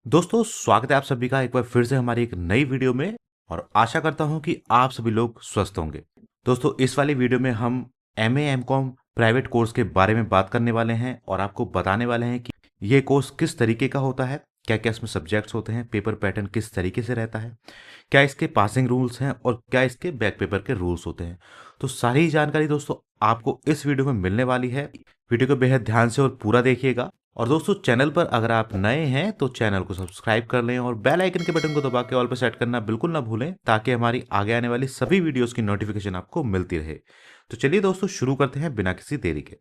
दोस्तों स्वागत है आप सभी का एक बार फिर से हमारी एक नई वीडियो में। और आशा करता हूं कि आप सभी लोग स्वस्थ होंगे। दोस्तों इस वाली वीडियो में हम एमए एमकॉम प्राइवेट कोर्स के बारे में बात करने वाले हैं और आपको बताने वाले हैं कि ये कोर्स किस तरीके का होता है, क्या क्या इसमें सब्जेक्ट्स होते हैं, पेपर पैटर्न किस तरीके से रहता है, क्या इसके पासिंग रूल्स हैं और क्या इसके बैक पेपर के रूल्स होते हैं। तो सारी जानकारी दोस्तों आपको इस वीडियो में मिलने वाली है। वीडियो को बेहद ध्यान से और पूरा देखिएगा। और दोस्तों चैनल पर अगर आप नए हैं तो चैनल को सब्सक्राइब कर लें और बेल आइकन के बटन को दबा के ऑल पर सेट करना बिल्कुल ना भूलें, ताकि हमारी आगे आने वाली सभी वीडियोस की नोटिफिकेशन आपको मिलती रहे। तो चलिए दोस्तों शुरू करते हैं बिना किसी देरी के।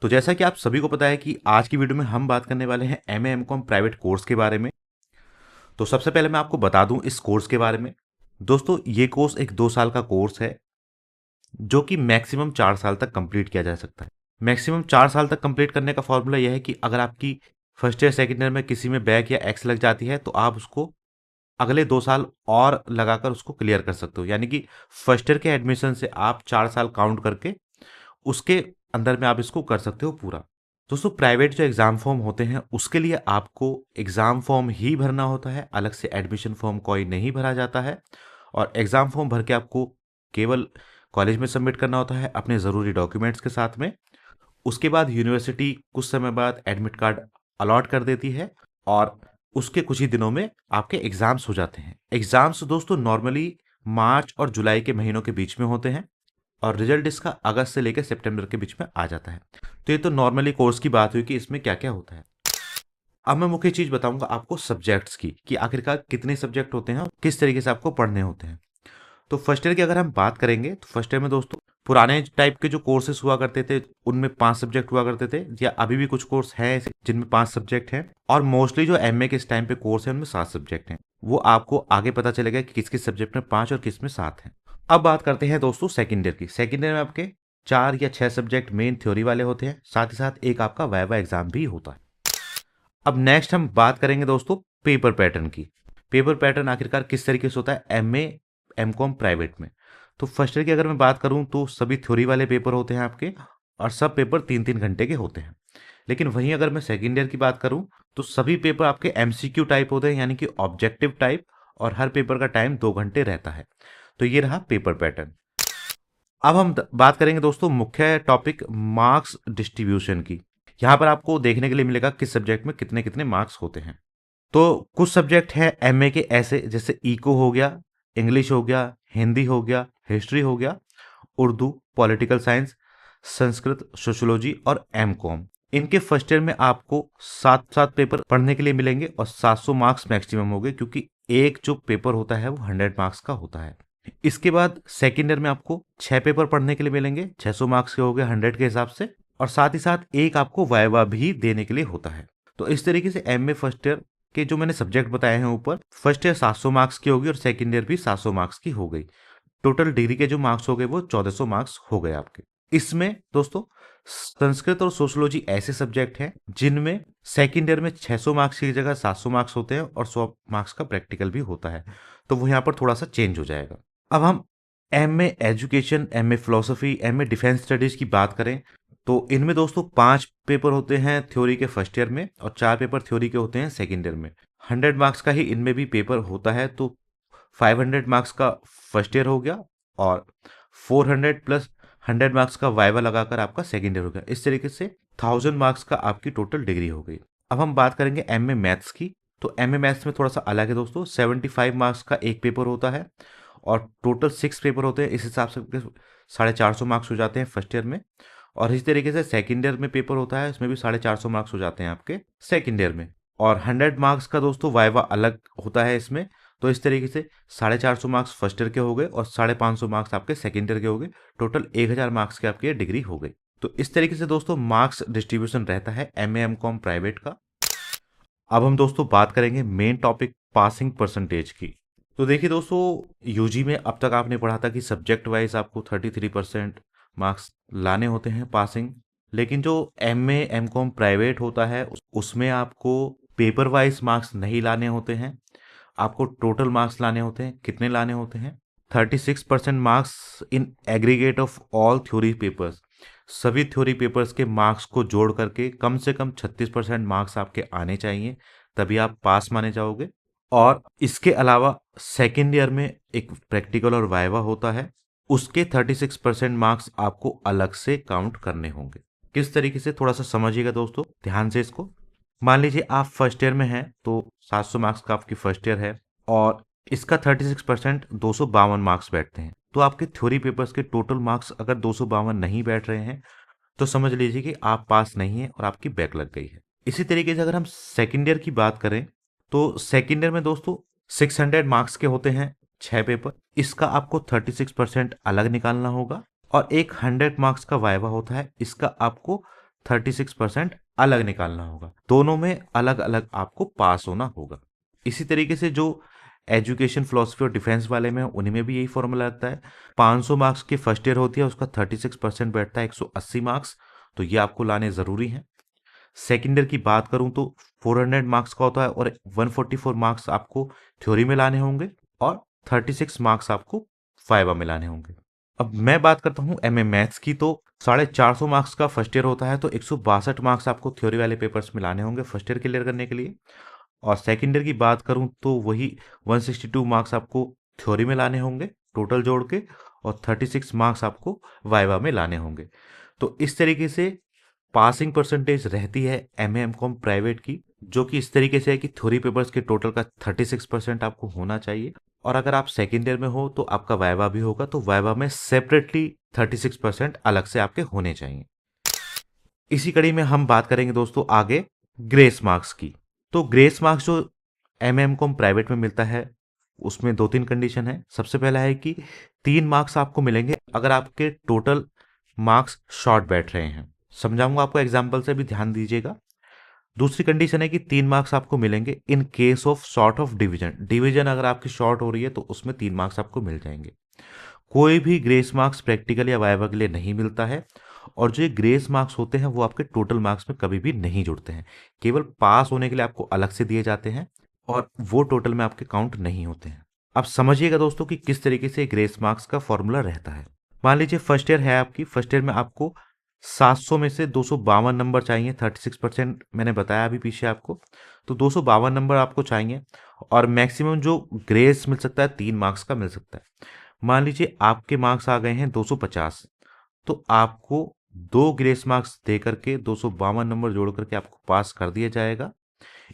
तो जैसा कि आप सभी को पता है कि आज की वीडियो में हम बात करने वाले हैं एमए एमकॉम प्राइवेट कोर्स के बारे में। तो सबसे पहले मैं आपको बता दूं इस कोर्स के बारे में। दोस्तों ये कोर्स एक 2 साल का कोर्स है जो कि मैक्सिमम 4 साल तक कंप्लीट किया जा सकता है। मैक्सिमम 4 साल तक कंप्लीट करने का फॉर्मूला यह है कि अगर आपकी फर्स्ट ईयर सेकेंड ईयर में किसी में बैक या एक्स लग जाती है तो आप उसको अगले 2 साल और लगाकर उसको क्लियर कर सकते हो। यानी कि फर्स्ट ईयर के एडमिशन से आप 4 साल काउंट करके उसके अंदर में आप इसको कर सकते हो पूरा। दोस्तों प्राइवेट जो एग्ज़ाम फॉर्म होते हैं उसके लिए आपको एग्ज़ाम फॉर्म ही भरना होता है, अलग से एडमिशन फॉर्म कोई नहीं भरा जाता है। और एग्ज़ाम फॉर्म भर के आपको केवल कॉलेज में सबमिट करना होता है अपने ज़रूरी डॉक्यूमेंट्स के साथ में। उसके बाद यूनिवर्सिटी कुछ समय बाद एडमिट कार्ड अलॉट कर देती है और उसके कुछ ही दिनों में आपके एग्ज़ाम्स हो जाते हैं। एग्ज़ाम्स दोस्तों नॉर्मली मार्च और जुलाई के महीनों के बीच में होते हैं और रिजल्ट इसका अगस्त से लेकर सितंबर के बीच में आ जाता है। तो ये तो नॉर्मली कोर्स की बात हुई कि इसमें क्या क्या होता है। अब मैं मुख्य चीज़ बताऊंगा आपको सब्जेक्ट्स की कि आखिरकार कितने सब्जेक्ट होते हैं और किस तरीके से आपको पढ़ने होते हैं। तो फर्स्ट ईयर की अगर हम बात करेंगे तो फर्स्ट ईयर में दोस्तों पुराने टाइप के जो कोर्सेस हुआ करते थे उनमें 5 सब्जेक्ट हुआ करते थे, या अभी भी कुछ कोर्स हैं ऐसे जिनमें 5 सब्जेक्ट हैं। और मोस्टली जो एमए के इस टाइम पे कोर्स है उनमें 7 सब्जेक्ट हैं। वो आपको आगे पता चलेगा कि किस किस सब्जेक्ट में 5 और किस में 7 हैं। अब बात करते हैं दोस्तों सेकेंड ईयर की। सेकेंड ईयर में आपके 4 या 6 सब्जेक्ट मेन थ्योरी वाले होते हैं, साथ ही साथ एक आपका वाइवा एग्जाम भी होता है। अब नेक्स्ट हम बात करेंगे दोस्तों पेपर पैटर्न की। पेपर पैटर्न आखिरकार किस तरीके से होता है एमए एमकॉम प्राइवेट में। तो फर्स्ट ईयर की अगर मैं बात करूं तो सभी थ्योरी वाले पेपर होते हैं आपके, और सब पेपर 3-3 घंटे के होते हैं। लेकिन वहीं अगर मैं सेकेंड ईयर की बात करूं तो सभी पेपर आपके एमसीक्यू टाइप होते हैं, यानी कि ऑब्जेक्टिव टाइप, और हर पेपर का टाइम 2 घंटे रहता है। तो ये रहा पेपर पैटर्न। अब हम बात करेंगे दोस्तों मुख्य टॉपिक मार्क्स डिस्ट्रीब्यूशन की। यहाँ पर आपको देखने के लिए मिलेगा किस सब्जेक्ट में कितने कितने मार्क्स होते हैं। तो कुछ सब्जेक्ट हैं एमए के ऐसे, जैसे इको हो गया, इंग्लिश हो गया, हिंदी हो गया, हिस्ट्री हो गया, Urdu, political science, Sanskrit, sociology और एम कॉम। इनके फर्स्ट ईयर में आपको 7-7 पेपर पढ़ने के लिए मिलेंगे और 700 मार्क्स मैक्सिमम हो गए, क्योंकि एक जो पेपर होता है वो 100 मार्क्स का होता है। इसके बाद सेकेंड ईयर में आपको 6 पेपर पढ़ने के लिए मिलेंगे, 600 मार्क्स के हो गए 100 के हिसाब से, और साथ ही साथ एक आपको वाइवा भी देने के लिए होता है। तो इस तरीके से एमए फर्स्ट ईयर के जो मैंने सब्जेक्ट बताए हैं ऊपर, फर्स्ट ईयर 700 मार्क्स की होगी और सेकेंड ईयर भी 700 मार्क्स की हो गई। टोटल डिग्री के जो मार्क्स हो गए वो 1400 मार्क्स हो गए आपके। इसमें दोस्तों संस्कृत और सोशियोलॉजी ऐसे सब्जेक्ट हैं जिनमें सेकेंड ईयर में 600 मार्क्स की जगह 700 मार्क्स होते हैं और 100 मार्क्स का प्रैक्टिकल भी होता है। तो वो यहाँ पर थोड़ा सा चेंज हो जाएगा। अब हम MA education, MA philosophy, MA defence studies की बात करें तो इनमें दोस्तों 5 पेपर होते हैं थ्योरी के फर्स्ट ईयर में और 4 पेपर थ्योरी के होते हैं सेकेंड ईयर में। 100 मार्क्स का ही इनमें भी पेपर होता है, तो 500 मार्क्स का फर्स्ट ईयर हो गया और 400 प्लस 100 मार्क्स का वाइवा लगाकर आपका सेकेंड ईयर हो गया। इस तरीके से 1000 मार्क्स का आपकी टोटल डिग्री हो गई। अब हम बात करेंगे एमए मैथ्स की। तो एमए मैथ्स में थोड़ा सा अलग है दोस्तों। 75 मार्क्स का एक पेपर होता है और टोटल 6 पेपर होते हैं। इस हिसाब से 450 मार्क्स हो जाते हैं फर्स्ट ईयर में। और इस तरीके से सेकेंड ईयर में पेपर होता है, इसमें भी 450 मार्क्स हो जाते हैं आपके सेकेंड ईयर में। और 100 मार्क्स का दोस्तों वाइवा अलग होता है इसमें। तो इस तरीके से 450 मार्क्स फर्स्ट ईयर के हो गए और 550 मार्क्स आपके सेकेंड ईयर के हो गए। टोटल 1000 मार्क्स की आपकी डिग्री हो गई। तो इस तरीके से दोस्तों मार्क्स डिस्ट्रीब्यूशन रहता है एमए एमकॉम प्राइवेट का। अब हम दोस्तों बात करेंगे मेन टॉपिक पासिंग परसेंटेज की। तो देखिए दोस्तों यूजी में अब तक आपने पढ़ा था कि सब्जेक्ट वाइज आपको 33% मार्क्स लाने होते हैं पासिंग। लेकिन जो एमए एमकॉम प्राइवेट होता है उसमें आपको पेपर वाइज मार्क्स नहीं लाने होते हैं, आपको टोटल मार्क्स लाने होते हैं। कितने लाने होते हैं? 36% marks in aggregate of all theory papers. सभी थ्योरी पेपर्स के मार्क्स को जोड़ करके कम से कम 36% मार्क्स आपके आने चाहिए, तभी आप पास माने जाओगे। और इसके अलावा सेकेंड ईयर में एक प्रैक्टिकल और वाइवा होता है, उसके 36% मार्क्स आपको अलग से काउंट करने होंगे। किस तरीके से, थोड़ा सा समझिएगा दोस्तों ध्यान से इसको। मान लीजिए आप फर्स्ट ईयर में हैं तो 700 मार्क्स का आपकी फर्स्ट ईयर है और इसका 36% 252 मार्क्स बैठते हैं। तो आपके थ्योरी पेपर्स के टोटल मार्क्स अगर 252 नहीं बैठ रहे हैं तो समझ लीजिए कि आप पास नहीं हैं और आपकी बैक लग गई है। इसी तरीके से अगर हम सेकेंड ईयर की बात करें तो सेकेंड ईयर में दोस्तों 600 मार्क्स के होते हैं 6 पेपर। इसका आपको 36% अलग निकालना होगा और एक 100 मार्क्स का वाइवा होता है, इसका आपको 36% अलग निकालना होगा। दोनों में अलग अलग आपको पास होना होगा। इसी तरीके से जो एजुकेशन फिलोसफी और डिफेंस वाले में उन्हीं में भी यही फॉर्मूला लगता है। 500 मार्क्स की फर्स्ट ईयर होती है, उसका 36% बैठता है 180 मार्क्स, तो ये आपको लाने ज़रूरी हैं। सेकेंड ईयर की बात करूं तो 400 मार्क्स का होता है और 144 मार्क्स आपको थ्योरी में लाने होंगे और 36 मार्क्स आपको वाइवा में लाने होंगे। अब मैं बात करता हूं एमए मैथ्स की, तो 450 मार्क्स का फर्स्ट ईयर होता है, तो 162 मार्क्स आपको थ्योरी वाले पेपर्स में लाने होंगे फर्स्ट ईयर क्लियर करने के लिए। और सेकेंड ईयर की बात करूं तो वही 162 मार्क्स आपको थ्योरी में लाने होंगे टोटल जोड़ के और 36 मार्क्स आपको वाइवा में लाने होंगे। तो इस तरीके से पासिंग परसेंटेज रहती है एमए एमकॉम प्राइवेट की, जो कि इस तरीके से है कि थ्योरी पेपर्स के टोटल का 36% आपको होना चाहिए और अगर आप सेकेंड ईयर में हो तो आपका वाइवा भी होगा, तो वाइवा में सेपरेटली 36% अलग से आपके होने चाहिए। इसी कड़ी में हम बात करेंगे दोस्तों आगे ग्रेस मार्क्स की। तो ग्रेस मार्क्स जो एमए एमकॉम प्राइवेट में मिलता है उसमें 2-3 कंडीशन है। सबसे पहला है कि 3 मार्क्स आपको मिलेंगे अगर आपके टोटल मार्क्स शॉर्ट बैठ रहे हैं। समझाऊंगा आपको एग्जाम्पल से, भी ध्यान दीजिएगा। दूसरी कंडीशन है कि 3 मार्क्स आपको मिलेंगे in case of short of division. Division अगर आपकी शॉर्ट हो रही है तो उसमें 3 मार्क्स आपको मिल जाएंगे। कोई भी ग्रेस मार्क्स प्रैक्टिकल या वाइवा के लिए नहीं मिलता है और जो ये ग्रेस मार्क्स होते हैं वो आपके टोटल मार्क्स में कभी भी नहीं जुड़ते हैं, केवल पास होने के लिए आपको अलग से दिए जाते हैं और वो टोटल में आपके काउंट नहीं होते हैं। अब समझिएगा दोस्तों कि किस तरीके से ग्रेस मार्क्स का फॉर्मूला रहता है। मान लीजिए फर्स्ट ईयर है आपकी, फर्स्ट ईयर में आपको 700 में से 252 नंबर चाहिए, 36% मैंने बताया अभी पीछे आपको, तो 252 नंबर आपको चाहिए और मैक्सिमम जो ग्रेस मिल सकता है 3 मार्क्स का मिल सकता है। मान लीजिए आपके मार्क्स आ गए हैं 250, तो आपको 2 ग्रेस मार्क्स दे करके 252 नंबर जोड़ करके आपको पास कर दिया जाएगा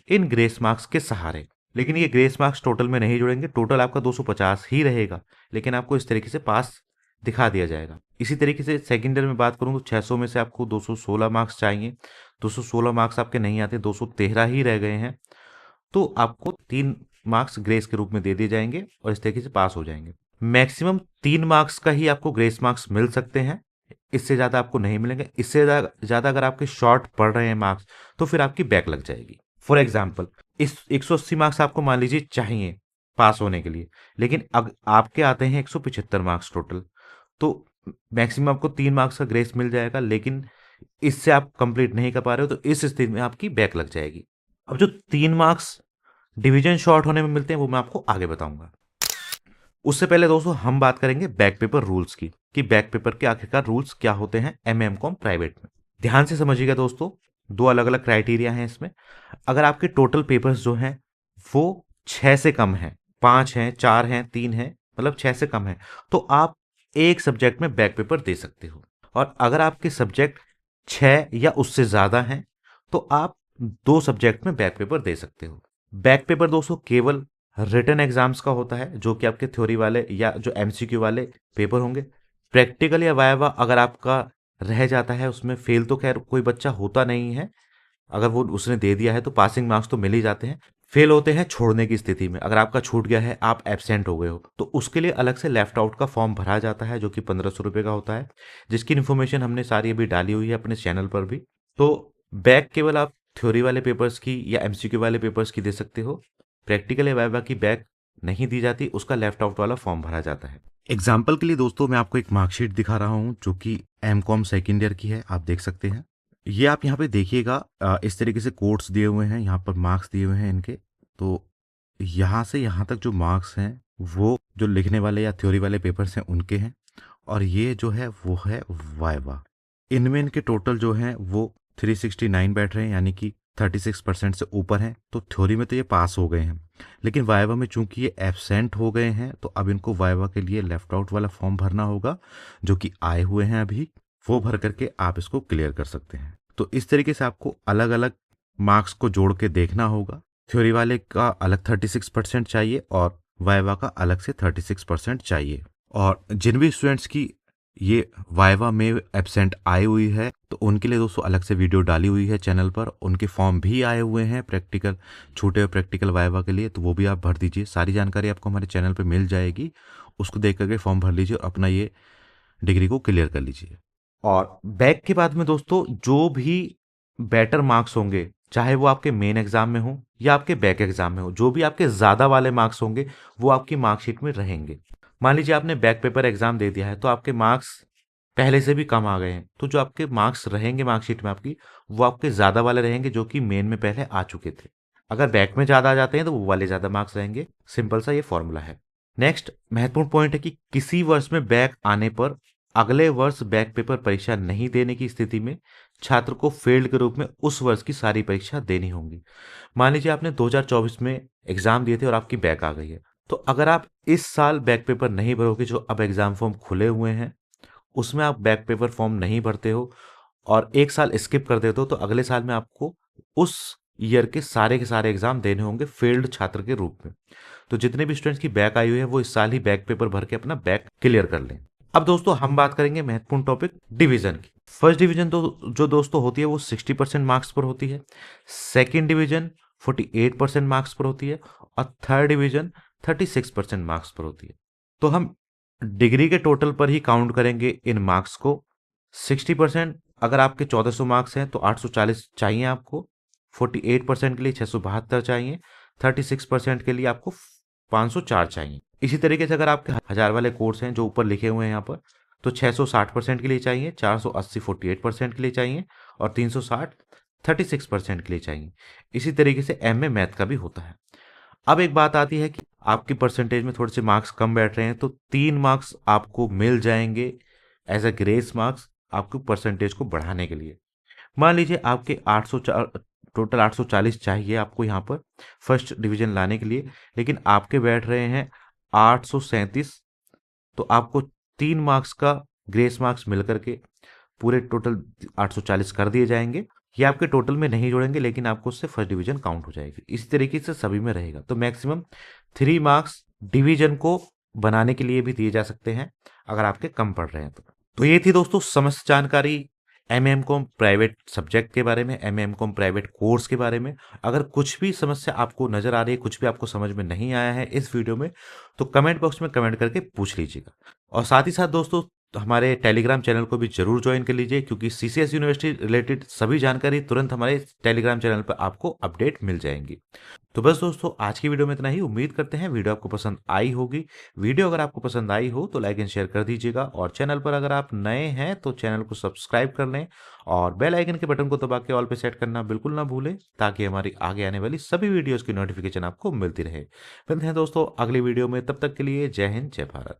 इन ग्रेस मार्क्स के सहारे। लेकिन ये ग्रेस मार्क्स टोटल में नहीं जुड़ेंगे, टोटल आपका 250 ही रहेगा, लेकिन आपको इस तरीके से पास दिखा दिया जाएगा। इसी तरीके से सेकेंड ईयर में बात करूं तो 600 में से आपको 216 मार्क्स चाहिए, 216 मार्क्स आपके नहीं आते, 213 ही रह गए हैं, तो आपको 3 मार्क्स ग्रेस के रूप में दे दिए जाएंगे और इस तरीके से पास हो जाएंगे। मैक्सिमम 3 मार्क्स का ही आपको ग्रेस मार्क्स मिल सकते हैं, इससे ज़्यादा आपको नहीं मिलेंगे। इससे ज़्यादा अगर आपके शॉर्ट पड़ रहे हैं मार्क्स तो फिर आपकी बैक लग जाएगी। फॉर एग्जाम्पल इस 180 मार्क्स आपको मान लीजिए चाहिए पास होने के लिए, लेकिन अब आपके आते हैं 175 मार्क्स टोटल, तो मैक्सिमम आपको 3 मार्क्स का ग्रेस मिल जाएगा, लेकिन इससे आप कंप्लीट नहीं कर पा रहे हो तो इस स्थिति में आपकी बैक लग जाएगी। अब जो 3 मार्क्स डिवीजन शॉर्ट होने में मिलते हैं वो मैं आपको आगे बताऊंगा। उससे पहले दोस्तों हम बात करेंगे बैक पेपर रूल्स की, कि बैक पेपर के आखिरकार रूल्स क्या होते हैं एमए एमकॉम प्राइवेट में। ध्यान से समझिएगा दोस्तों, 2 अलग अलग क्राइटेरिया हैं इसमें। अगर आपके टोटल पेपर्स जो हैं वो 6 से कम हैं, 5 हैं, 4 हैं, 3 हैं, मतलब 6 से कम है, तो आप एक सब्जेक्ट में बैक पेपर दे सकते हो। और अगर आपके सब्जेक्ट 6 या उससे ज़्यादा हैं तो आप 2 सब्जेक्ट में बैक पेपर दे सकते हो। बैक पेपर दोस्तों केवल रिटन एग्जाम्स का होता है, जो कि आपके थ्योरी वाले या जो एमसीक्यू वाले पेपर होंगे। प्रैक्टिकल या वाइवा अगर आपका रह जाता है उसमें फेल तो खैर कोई बच्चा होता नहीं है, अगर वो उसने दे दिया है तो पासिंग मार्क्स तो मिल ही जाते हैं। फेल होते हैं छोड़ने की स्थिति में, अगर आपका छूट गया है, आप एब्सेंट हो गए हो, तो उसके लिए अलग से लेफ्ट आउट का फॉर्म भरा जाता है जो कि 1500 रुपये का होता है, जिसकी इन्फॉर्मेशन हमने सारी अभी डाली हुई है अपने चैनल पर भी। तो बैक केवल आप थ्योरी वाले पेपर्स की या एमसीक्यू वाले पेपर्स की दे सकते हो, प्रैक्टिकल या वाइवा की बैक नहीं दी जाती, उसका लेफ्ट आउट वाला फॉर्म भरा जाता है। एग्जाम्पल के लिए दोस्तों मैं आपको एक मार्कशीट दिखा रहा हूँ जो कि एमकॉम सेकेंड ईयर की है, आप देख सकते हैं। ये आप यहाँ पे देखिएगा, इस तरीके से कोड्स दिए हुए हैं, यहाँ पर मार्क्स दिए हुए हैं इनके। तो यहाँ से यहाँ तक जो मार्क्स हैं वो जो लिखने वाले या थ्योरी वाले पेपर्स हैं उनके हैं, और ये जो है वो है वाइवा। इनमें इनके टोटल जो हैं वो 369 बैठ रहे हैं, यानी कि 36% से ऊपर हैं तो थ्योरी में तो ये पास हो गए हैं, लेकिन वाइवा में चूंकि ये एब्सेंट हो गए हैं तो अब इनको वाइवा के लिए लेफ्ट आउट वाला फॉर्म भरना होगा, जो कि आए हुए हैं अभी। वो भर करके आप इसको क्लियर कर सकते हैं। तो इस तरीके से आपको अलग अलग मार्क्स को जोड़ के देखना होगा। थ्योरी वाले का अलग 36% चाहिए और वाइवा का अलग से 36% चाहिए। और जिन भी स्टूडेंट्स की ये वाइवा में एब्सेंट आई हुई है तो उनके लिए दोस्तों अलग से वीडियो डाली हुई है चैनल पर। उनके फॉर्म भी आए हुए हैं प्रैक्टिकल, छूटे हुए प्रैक्टिकल वाइवा के लिए, तो वो भी आप भर दीजिए। सारी जानकारी आपको हमारे चैनल पर मिल जाएगी, उसको देख करके फॉर्म भर लीजिए और अपना ये डिग्री को क्लियर कर लीजिए। और बैक के बाद में दोस्तों जो भी बेटर मार्क्स होंगे, चाहे वो आपके मेन एग्जाम में हो या आपके बैक एग्जाम में हो, जो भी आपके ज़्यादा वाले मार्क्स होंगे वो आपकी मार्कशीट में रहेंगे। मान लीजिए आपने बैक पेपर एग्जाम दे दिया है तो आपके मार्क्स पहले से भी कम आ गए हैं, तो जो आपके मार्क्स रहेंगे मार्कशीट में आपकी, वो आपके ज़्यादा वाले रहेंगे जो कि मेन में पहले आ चुके थे। अगर बैक में ज़्यादा आ जाते हैं तो वो वाले ज़्यादा मार्क्स रहेंगे। सिंपल सा ये फॉर्मूला है। नेक्स्ट महत्वपूर्ण पॉइंट है कि किसी वर्ष में बैक आने पर अगले वर्ष बैक पेपर परीक्षा नहीं देने की स्थिति में छात्र को फेल्ड के रूप में उस वर्ष की सारी परीक्षा देनी होंगी। मान लीजिए आपने 2024 में एग्जाम दिए थे और आपकी बैक आ गई है, तो अगर आप इस साल बैक पेपर नहीं भरोगे, जो अब एग्जाम फॉर्म खुले हुए हैं उसमें आप बैक पेपर फॉर्म नहीं भरते हो और एक साल स्किप कर देते हो, तो अगले साल में आपको उस ईयर के सारे एग्जाम देने होंगे फेल्ड छात्र के रूप में। तो जितने भी स्टूडेंट्स की बैक आई हुई है वो इस साल ही बैक पेपर भर के अपना बैक क्लियर कर लें। अब दोस्तों हम बात करेंगे महत्वपूर्ण टॉपिक डिवीजन की। फर्स्ट डिवीजन तो जो दोस्तों होती है वो 60% मार्क्स पर होती है, सेकेंड डिवीजन 48% मार्क्स पर होती है और थर्ड डिवीजन 36% मार्क्स पर होती है। तो हम डिग्री के टोटल पर ही काउंट करेंगे इन मार्क्स को। 60% अगर आपके 1400 मार्क्स हैं तो 840 चाहिए आपको, 48% के लिए 672 चाहिए, 36% के लिए आपको 504 चाहिए। इसी तरीके से अगर आपके 1000 वाले कोर्स हैं जो ऊपर लिखे हुए हैं यहाँ पर, तो 660% के लिए चाहिए, 480 48% के लिए चाहिए और 360 36% के लिए चाहिए। इसी तरीके से एम में मैथ का भी होता है। अब एक बात आती है कि आपकी परसेंटेज में थोड़े से मार्क्स कम बैठ रहे हैं तो 3 मार्क्स आपको मिल जाएंगे एज अ ग्रेस मार्क्स आपकी परसेंटेज को बढ़ाने के लिए। मान लीजिए आपके 804 टोटल 840 चाहिए आपको यहाँ पर फर्स्ट डिवीजन लाने के लिए, लेकिन आपके बैठ रहे हैं 837, तो आपको 3 मार्क्स का ग्रेस मार्क्स मिल करके पूरे टोटल 840 कर दिए जाएंगे। ये आपके टोटल में नहीं जोड़ेंगे लेकिन आपको उससे फर्स्ट डिवीजन काउंट हो जाएगी। इस तरीके से सभी में रहेगा। तो मैक्सिमम 3 मार्क्स डिवीजन को बनाने के लिए भी दिए जा सकते हैं अगर आपके कम पड़ रहे हैं तो ये थी दोस्तों समस्त जानकारी एमएम कॉम प्राइवेट सब्जेक्ट के बारे में, एमएम कॉम प्राइवेट कोर्स के बारे में। अगर कुछ भी समस्या आपको नजर आ रही है, कुछ भी आपको समझ में नहीं आया है इस वीडियो में, तो कमेंट बॉक्स में कमेंट करके पूछ लीजिएगा। और साथ ही साथ दोस्तों हमारे टेलीग्राम चैनल को भी जरूर ज्वाइन कर लीजिए, क्योंकि सीसीएस यूनिवर्सिटी रिलेटेड सभी जानकारी तुरंत हमारे टेलीग्राम चैनल पर आपको अपडेट मिल जाएंगी। तो बस दोस्तों आज की वीडियो में इतना ही। उम्मीद करते हैं वीडियो आपको पसंद आई होगी। वीडियो अगर आपको पसंद आई हो तो लाइक एंड शेयर कर दीजिएगा और चैनल पर अगर आप नए हैं तो चैनल को सब्सक्राइब कर लें और बेल आइकन के बटन को दबा के ऑल पे सेट करना बिल्कुल ना भूलें, ताकि हमारी आगे आने वाली सभी वीडियोस की नोटिफिकेशन आपको मिलती रहे। मिलते हैं दोस्तों अगली वीडियो में, तब तक के लिए जय हिंद जय भारत।